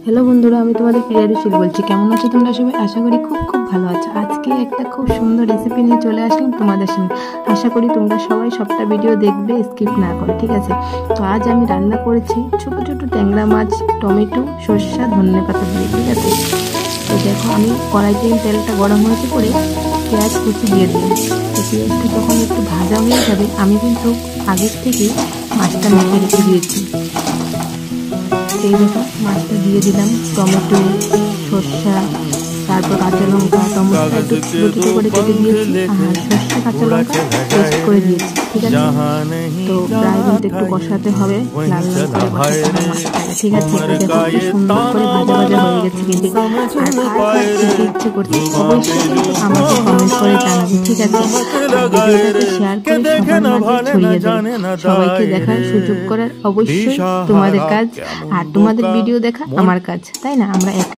Hello बंधुरा आमी तुम्हारे प्रिया रुचिर बोलছি কেমন আছো তোমরা সবাই আশা করি খুব খুব ভালো আছো। আজকে একটা খুব সুন্দর রেসিপি নিয়ে চলে আসলাম তোমাদের সামনে। আশা করি তোমরা সবাই সবটা ভিডিও দেখবে স্কিপ না করে, ঠিক আছে। তো আজ আমি রান্না করেছি ছোট ছোট ট্যাংরা মাছ টমেটো সরষা ধনেপাতা দিয়ে, ঠিক আছে। তো দেখো আমি কড়াইতে তেলটা গরম হয়েছে পরে পেঁয়াজ কুচি দিয়ে দিই। তো পেঁয়াজটা যখন একটু ভাজা হয়ে যাবে আমি কিন্তু আগের থেকে মাছটা মেখে রেখে দিয়েছি। এই দেখো মাছটা দিয়ে দিলাম, টমেটো সরষা তারপর কাঁচা লঙ্কা টমেটোটা একটু ছোটো ছোটো করে কেটে দিয়েছি আর সরষা কাঁচা লঙ্কা পেস্ট করে দিয়েছি, ঠিক আছে। তো প্রায় কিন্তু একটু কষাতে হবে, লাল লাল করে কষাতে হবে মশলাটাকে, ঠিক আছে। দেখো কি সুন্দর করে ভাজা ভাজা হয়ে গেছে কিন্তু। আর কার খেতে ইচ্ছে করছে অবশ্যই কিন্তু আমাকে কমেন্ট করে জানাবে, ঠিক আছে। ভিডিওটাকে শেয়ার করে সবার মাঝে ছড়িয়ে দেবে, সবাইকে দেখার সুযোগ করার অবশ্যই তোমাদের কাজ, আর তোমাদের ভিডিও দেখা আমার কাজ, তাই না। আমরা